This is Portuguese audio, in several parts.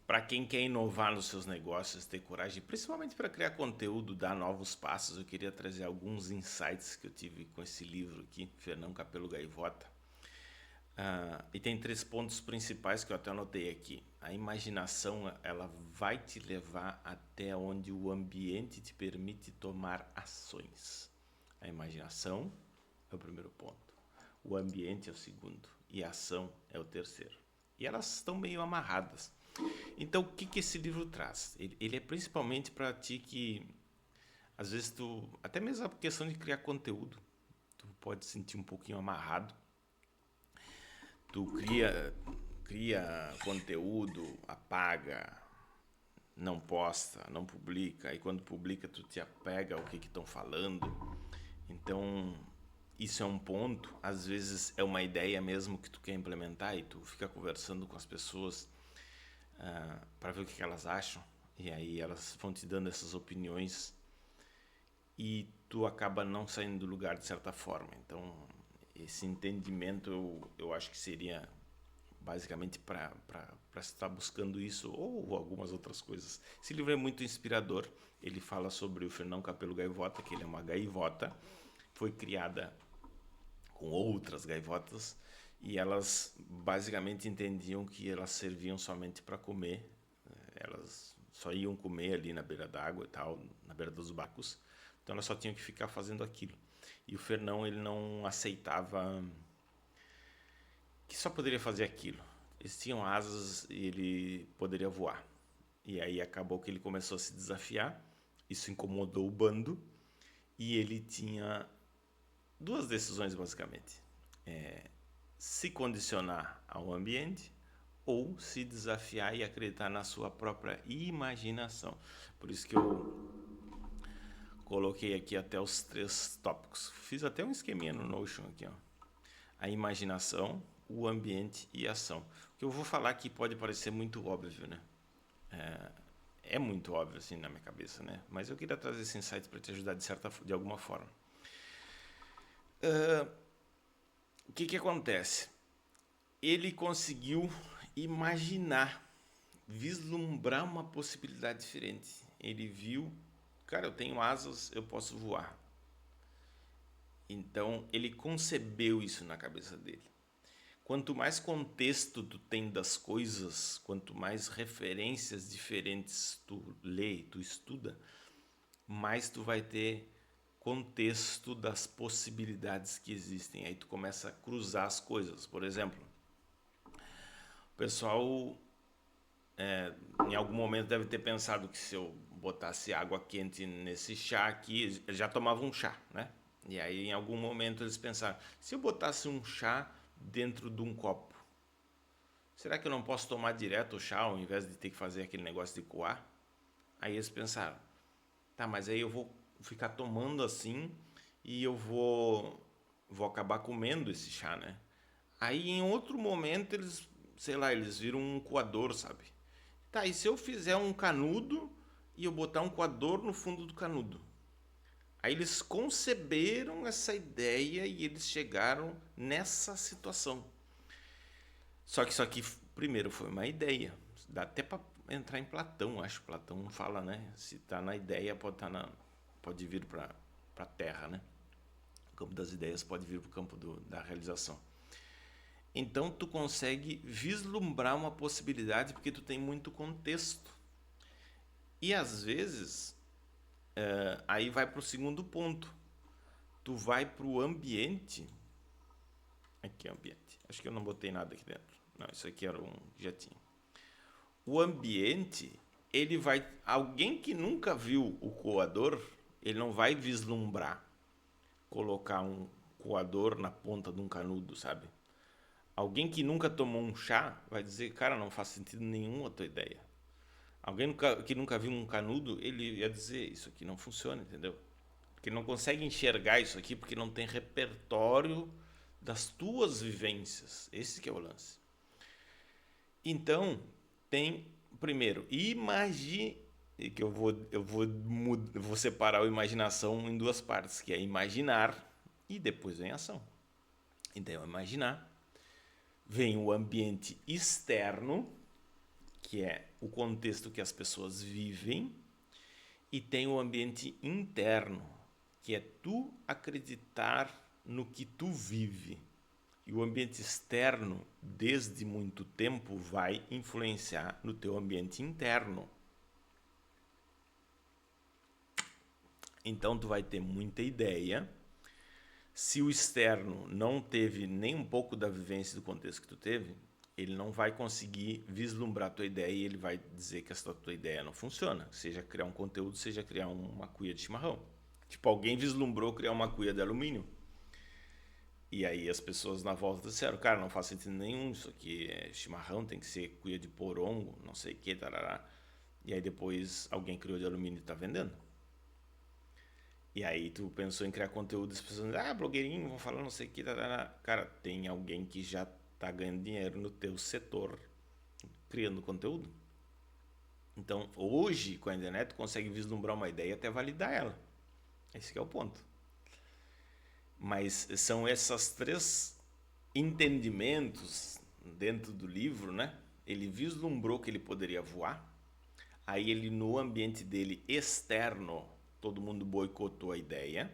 para quem quer inovar nos seus negócios, ter coragem, principalmente para criar conteúdo, dar novos passos, eu queria trazer alguns insights que eu tive com esse livro aqui, Fernão Capelo Gaivota. E tem 3 pontos principais que eu até anotei aqui. A imaginação, ela vai te levar até onde o ambiente te permite tomar ações. A imaginação é o primeiro ponto. O ambiente é o segundo. E a ação é o terceiro. E elas estão meio amarradas. Então, o que esse livro traz? Ele é principalmente para ti que, às vezes, até mesmo a questão de criar conteúdo, tu pode se sentir um pouquinho amarrado. Tu cria conteúdo, apaga, não posta, não publica. Aí quando publica, tu te apega ao que estão falando. Então, isso é um ponto. Às vezes é uma ideia mesmo que tu quer implementar e tu fica conversando com as pessoas para ver o que elas acham. E aí elas vão te dando essas opiniões e tu acaba não saindo do lugar de certa forma. Então, esse entendimento eu acho que seria basicamente para estar buscando isso ou algumas outras coisas. Esse livro é muito inspirador. Ele fala sobre o Fernão Capelo Gaivota, que ele é uma gaivota, foi criada com outras gaivotas e elas basicamente entendiam que elas serviam somente para comer. Elas só iam comer ali na beira d'água e tal, na beira dos barcos. Então elas só tinham que ficar fazendo aquilo. E o Fernão, ele não aceitava que só poderia fazer aquilo. Eles tinham asas e ele poderia voar. E aí acabou que ele começou a se desafiar. Isso incomodou o bando. E ele tinha 2 decisões, basicamente. Se condicionar ao ambiente ou se desafiar e acreditar na sua própria imaginação. Por isso que eu coloquei aqui até os 3 tópicos. Fiz até um esqueminha no Notion aqui, ó. A imaginação, o ambiente e a ação. O que eu vou falar aqui pode parecer muito óbvio, né? É muito óbvio assim na minha cabeça, né? Mas eu queria trazer esse insight para te ajudar de alguma forma. O que acontece? Ele conseguiu imaginar, vislumbrar uma possibilidade diferente. Ele viu, cara, eu tenho asas, eu posso voar. Então ele concebeu isso na cabeça dele. Quanto mais contexto tu tem das coisas, quanto mais referências diferentes tu lê, tu estuda, mais tu vai ter contexto das possibilidades que existem. Aí tu começa a cruzar as coisas. Por exemplo, o pessoal em algum momento deve ter pensado que se eu botasse água quente nesse chá aqui, eles já tomavam um chá, né? E aí em algum momento eles pensaram, se eu botasse um chá dentro de um copo, será que eu não posso tomar direto o chá ao invés de ter que fazer aquele negócio de coar? Aí eles pensaram, tá, mas aí eu vou ficar tomando assim e eu vou acabar comendo esse chá, né? Aí em outro momento eles, sei lá, eles viram um coador, sabe? Tá, e se eu fizer um canudo e eu botar um coador no fundo do canudo? Aí eles conceberam essa ideia e eles chegaram nessa situação. Só que isso aqui, primeiro, foi uma ideia. Dá até para entrar em Platão, acho. Platão fala, né? Se tá na ideia, pode vir para a Terra, né? O campo das ideias pode vir para o campo da realização. Então, tu consegue vislumbrar uma possibilidade porque tu tem muito contexto. E, às vezes, aí vai para o segundo ponto. Tu vai para o ambiente. Aqui é o ambiente. Acho que eu não botei nada aqui dentro. Não, isso aqui era um jetinho. O ambiente, ele vai. Alguém que nunca viu o coador, ele não vai vislumbrar colocar um coador na ponta de um canudo, sabe? Alguém que nunca tomou um chá vai dizer, cara, não faz sentido nenhum a tua ideia. Alguém que nunca viu um canudo, ele ia dizer, isso aqui não funciona, entendeu? Porque não consegue enxergar isso aqui porque não tem repertório das tuas vivências. Esse que é o lance. Então, tem primeiro, imagine que eu vou separar a imaginação em 2 partes, que é imaginar e depois vem a ação. Então, imaginar, vem o ambiente externo, que é o contexto que as pessoas vivem, e tem o ambiente interno, que é tu acreditar no que tu vive. E o ambiente externo, desde muito tempo, vai influenciar no teu ambiente interno. Então tu vai ter muita ideia. Se o externo não teve nem um pouco da vivência do contexto que tu teve, ele não vai conseguir vislumbrar a tua ideia e ele vai dizer que essa tua ideia não funciona. Seja criar um conteúdo, seja criar uma cuia de chimarrão. Tipo, alguém vislumbrou criar uma cuia de alumínio. E aí as pessoas na volta disseram, cara, não faz sentido nenhum, isso aqui é chimarrão, tem que ser cuia de porongo, não sei o que, tarará. E aí depois alguém criou de alumínio e tá vendendo. E aí tu pensou em criar conteúdo, as pessoas dizem, blogueirinho, vão falar não sei o que, tarará. Cara, tem alguém que já tá ganhando dinheiro no teu setor criando conteúdo. Então, hoje, com a internet, tu consegue vislumbrar uma ideia e até validar ela. Esse que é o ponto. Mas são essas três entendimentos dentro do livro, né? Ele vislumbrou que ele poderia voar. Aí ele, no ambiente dele externo, todo mundo boicotou a ideia.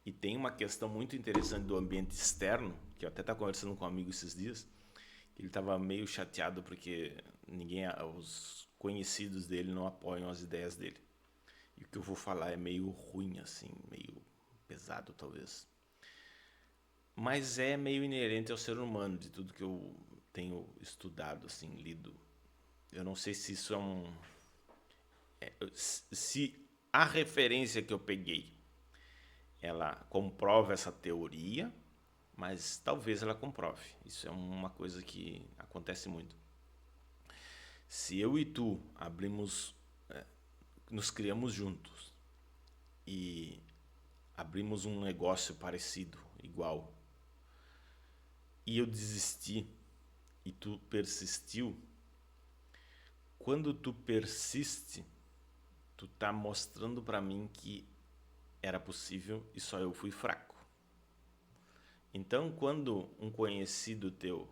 E tem uma questão muito interessante do ambiente externo, que eu até estava conversando com um amigo esses dias, que ele estava meio chateado porque os conhecidos dele não apoiam as ideias dele. E o que eu vou falar é meio ruim, assim, meio pesado talvez. Mas é meio inerente ao ser humano, de tudo que eu tenho estudado, assim, lido. Eu não sei se isso se a referência que eu peguei, ela comprova essa teoria, mas talvez ela comprove. Isso é uma coisa que acontece muito. Se eu e tu nos criamos juntos e abrimos um negócio parecido, igual, e eu desisti e tu persistiu, quando tu persiste, tu tá mostrando para mim que era possível e só eu fui fraco. Então, quando um conhecido teu,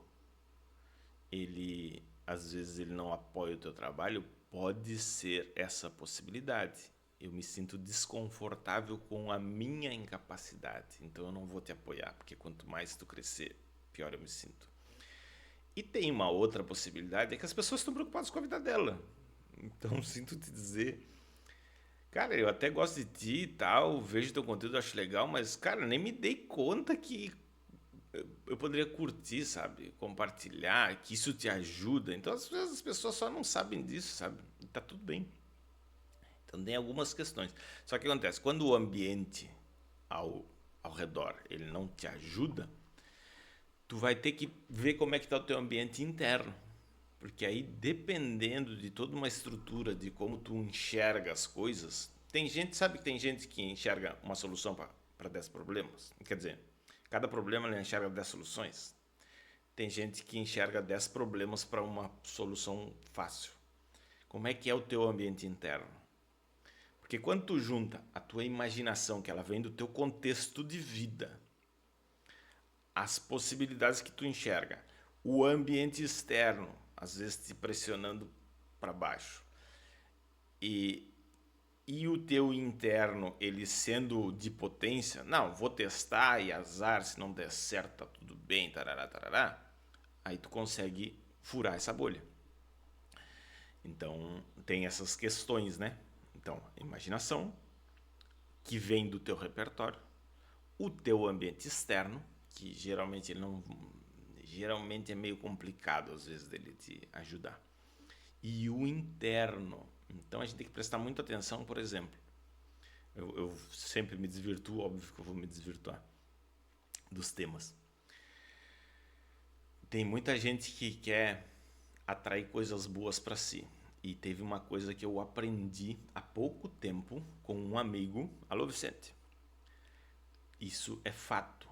ele às vezes ele não apoia o teu trabalho, pode ser essa possibilidade. Eu me sinto desconfortável com a minha incapacidade, então eu não vou te apoiar, porque quanto mais tu crescer, pior eu me sinto. E tem uma outra possibilidade, é que as pessoas estão preocupadas com a vida dela. Então, sinto te dizer, cara, eu até gosto de ti e tal, vejo teu conteúdo, acho legal, mas, cara, nem me dei conta que eu poderia curtir, sabe? Compartilhar, que isso te ajuda. Então, às vezes as pessoas só não sabem disso, sabe? E tá tudo bem. Então, tem algumas questões. Só que acontece, quando o ambiente ao, ao redor, ele não te ajuda, tu vai ter que ver como é que tá o teu ambiente interno. Porque aí, dependendo de toda uma estrutura, de como tu enxerga as coisas, tem gente, sabe que tem gente que enxerga uma solução para 10 problemas? Quer dizer, cada problema ele enxerga 10 soluções. Tem gente que enxerga 10 problemas para uma solução fácil. Como é que é o teu ambiente interno? Porque quando tu junta a tua imaginação, que ela vem do teu contexto de vida, as possibilidades que tu enxerga, o ambiente externo, às vezes te pressionando para baixo, e, e o teu interno, ele sendo de potência, não, vou testar e azar, se não der certo, tá tudo bem, tarará, tarará, aí tu consegue furar essa bolha. Então, tem essas questões, né? Então, imaginação, que vem do teu repertório, o teu ambiente externo, que geralmente ele não geralmente é meio complicado às vezes dele te ajudar. E o interno. Então a gente tem que prestar muita atenção, por exemplo. Eu sempre me desvirtuo, óbvio que eu vou me desvirtuar dos temas. Tem muita gente que quer atrair coisas boas para si. E teve uma coisa que eu aprendi há pouco tempo com um amigo. Alô, Vicente. Isso é fato.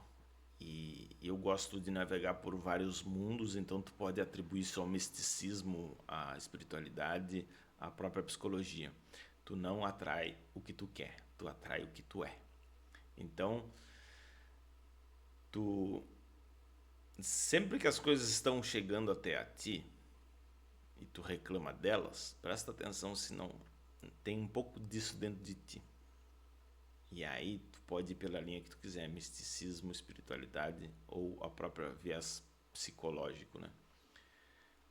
E eu gosto de navegar por vários mundos, então tu pode atribuir isso ao misticismo, à espiritualidade, à própria psicologia. Tu não atrai o que tu quer, tu atrai o que tu é. Então, tu sempre que as coisas estão chegando até a ti, e tu reclama delas, presta atenção se não tem um pouco disso dentro de ti. E aí tu pode ir pela linha que tu quiser, misticismo, espiritualidade ou a própria viés psicológico, né?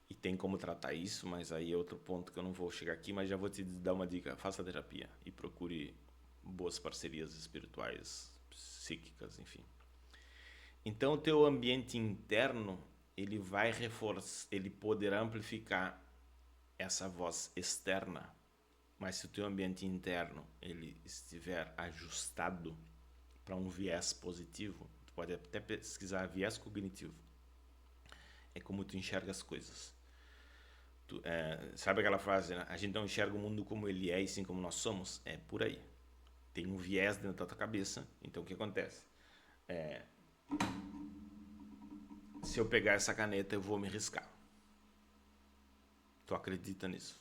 E tem como tratar isso, mas aí é outro ponto que eu não vou chegar aqui, mas já vou te dar uma dica. Faça terapia e procure boas parcerias espirituais, psíquicas, enfim. Então o teu ambiente interno, ele vai reforçar, ele poderá amplificar essa voz externa. Mas se o teu ambiente interno ele estiver ajustado para um viés positivo, tu pode até pesquisar viés cognitivo. É como tu enxerga as coisas. Sabe aquela frase, né? A gente não enxerga o mundo como ele é e sim como nós somos? É por aí. Tem um viés dentro da tua cabeça. Então o que acontece? Se eu pegar essa caneta eu vou me riscar. Tu acredita nisso?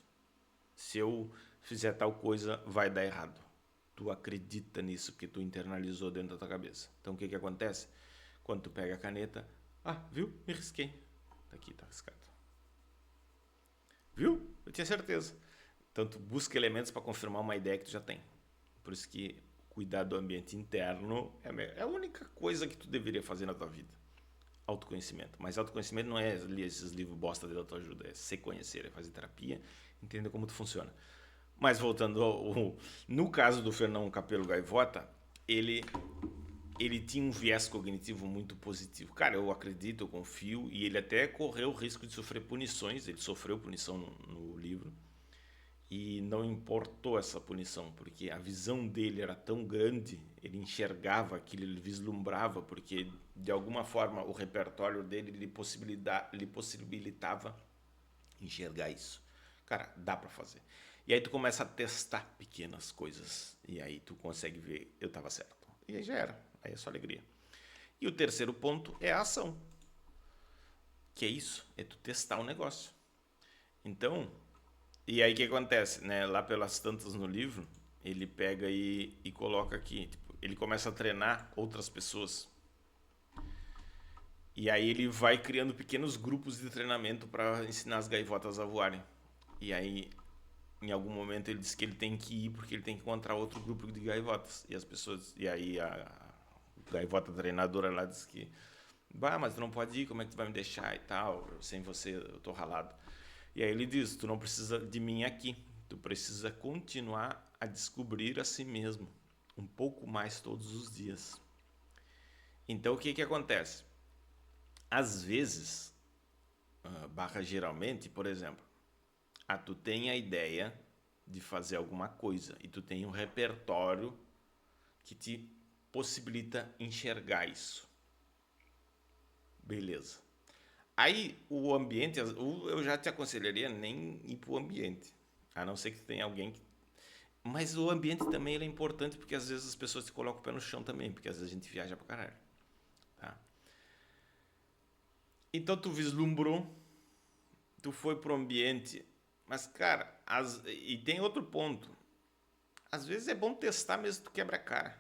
Se eu fizer tal coisa vai dar errado. Tu acredita nisso porque tu internalizou dentro da tua cabeça. Então o que acontece? Quando tu pega a caneta, viu? Me risquei. Tá aqui, tá riscado. Viu? Eu tinha certeza. Então tu busca elementos para confirmar uma ideia que tu já tem. Por isso que cuidar do ambiente interno é a única coisa que tu deveria fazer na tua vida. Autoconhecimento. Mas autoconhecimento não é ler esses livros bosta de autoajuda, é se conhecer, é fazer terapia, entender como tu funciona. Mas voltando no caso do Fernão Capelo Gaivota, ele tinha um viés cognitivo muito positivo. Cara, eu acredito, eu confio, e ele até correu o risco de sofrer punições, ele sofreu punição no livro, e não importou essa punição, porque a visão dele era tão grande, ele enxergava aquilo, ele vislumbrava, porque de alguma forma o repertório dele lhe possibilitava enxergar isso. Cara, dá pra fazer. E aí tu começa a testar pequenas coisas, e aí tu consegue ver, eu tava certo. E aí já era, aí é só alegria. E o terceiro ponto é a ação. Que é isso, é tu testar o negócio. Então, e aí o que acontece, né? Lá pelas tantas no livro, ele pega e coloca aqui, tipo, ele começa a treinar outras pessoas. E aí ele vai criando pequenos grupos de treinamento para ensinar as gaivotas a voarem. E aí, em algum momento, ele diz que ele tem que ir porque ele tem que encontrar outro grupo de gaivotas. E as pessoas, e aí a gaivota treinadora lá diz que, mas tu não pode ir, como é que tu vai me deixar e tal? Sem você eu tô ralado. E aí ele diz, tu não precisa de mim aqui, tu precisa continuar a descobrir a si mesmo, um pouco mais todos os dias. Então o que acontece? Às vezes, geralmente, por exemplo, tu tem a ideia de fazer alguma coisa e tu tem um repertório que te possibilita enxergar isso. Beleza. Aí o ambiente, eu já te aconselharia nem ir pro ambiente, a não ser que tu tenha alguém que... Mas o ambiente também ele é importante porque às vezes as pessoas te colocam o pé no chão também, porque às vezes a gente viaja pra caralho. Tá? Então tu vislumbrou, tu foi pro ambiente, mas cara, e tem outro ponto. Às vezes é bom testar mesmo que tu quebra a cara,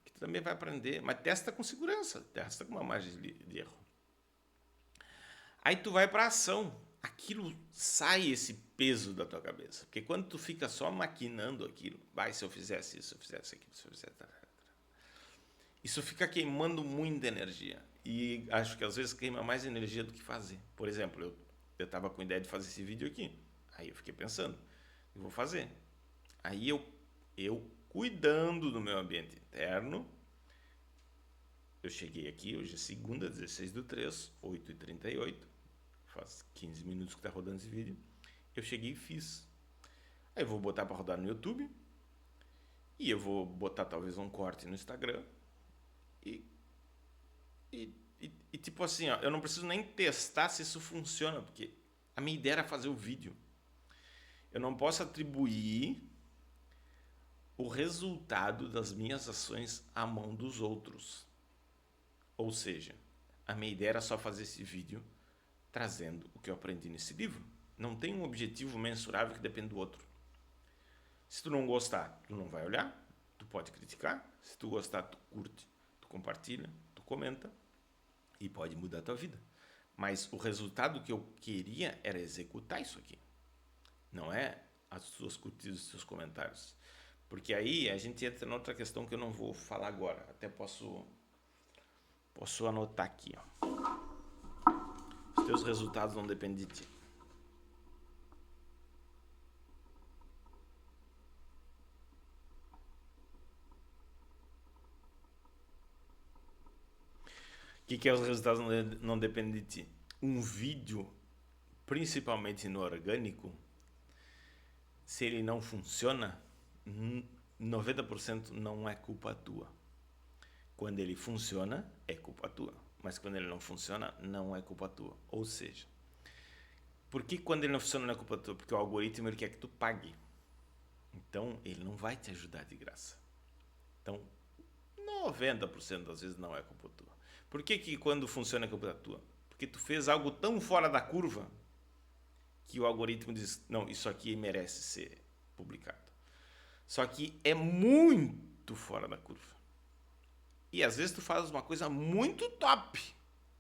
que tu também vai aprender, mas testa com segurança, testa com uma margem de erro. Aí tu vai pra ação, aquilo sai esse peso da tua cabeça, porque quando tu fica só maquinando aquilo, se eu fizesse isso, se eu fizesse aquilo, se eu fizesse... Isso fica queimando muita energia. E acho que às vezes queima mais energia do que fazer. Por exemplo, eu tava com a ideia de fazer esse vídeo aqui. Aí eu fiquei pensando, eu vou fazer. Aí eu cuidando do meu ambiente interno, eu cheguei aqui, hoje é segunda, 16/3, 8h38. Faz 15 minutos que tá rodando esse vídeo. Eu cheguei e fiz. Aí eu vou botar para rodar no YouTube. E eu vou botar talvez um corte no Instagram. E tipo assim, eu não preciso nem testar se isso funciona, porque a minha ideia era fazer o vídeo. Eu não posso atribuir o resultado das minhas ações à mão dos outros. Ou seja, a minha ideia era só fazer esse vídeo trazendo o que eu aprendi nesse livro. Não tem um objetivo mensurável que depende do outro. Se tu não gostar, tu não vai olhar, tu pode criticar. Se tu gostar, tu curte, tu compartilha, tu comenta e pode mudar a tua vida. Mas o resultado que eu queria era executar isso aqui. Não é as suas curtidas e seus comentários. Porque aí a gente entra em outra questão que eu não vou falar agora. Até posso anotar aqui. Ó. Os teus resultados não dependem de ti. O que é os resultados não dependem de ti? Um vídeo, principalmente no orgânico, se ele não funciona, 90% não é culpa tua. Quando ele funciona, é culpa tua. Mas quando ele não funciona, não é culpa tua. Ou seja, por que quando ele não funciona não é culpa tua? Porque o algoritmo ele quer que tu pague. Então, ele não vai te ajudar de graça. Então, 90% das vezes não é culpa tua. Por que quando funciona é culpa tua? Porque tu fez algo tão fora da curva que o algoritmo diz, não, isso aqui merece ser publicado. Só que é muito fora da curva. E às vezes tu faz uma coisa muito top,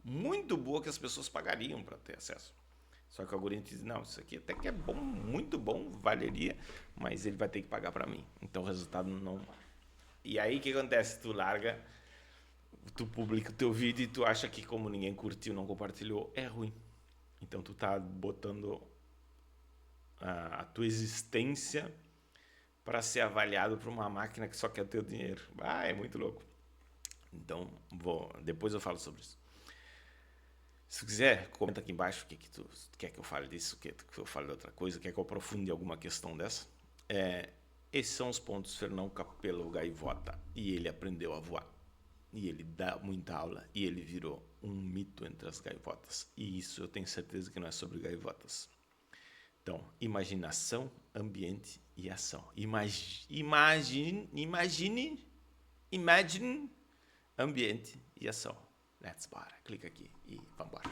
muito boa que as pessoas pagariam para ter acesso. Só que o algoritmo diz, não, isso aqui até que é bom, muito bom, valeria, mas ele vai ter que pagar para mim. Então o resultado não... E aí o que acontece? Tu larga, tu publica o teu vídeo e tu acha que como ninguém curtiu, não compartilhou, é ruim. Então tu tá botando a tua existência para ser avaliado por uma máquina que só quer o teu dinheiro. Ah, é muito louco. Então, depois eu falo sobre isso. Se tu quiser, comenta aqui embaixo o que tu quer que eu fale disso, quer que eu fale de outra coisa, quer que eu aprofunde alguma questão dessa. Esses são os pontos Fernão Capelo Gaivota. E ele aprendeu a voar. E ele dá muita aula. E ele virou um mito entre as gaivotas. E isso eu tenho certeza que não é sobre gaivotas. Então, imaginação, ambiente e ação. Imagine, ambiente e ação. Let's bora. Clica aqui e vambora.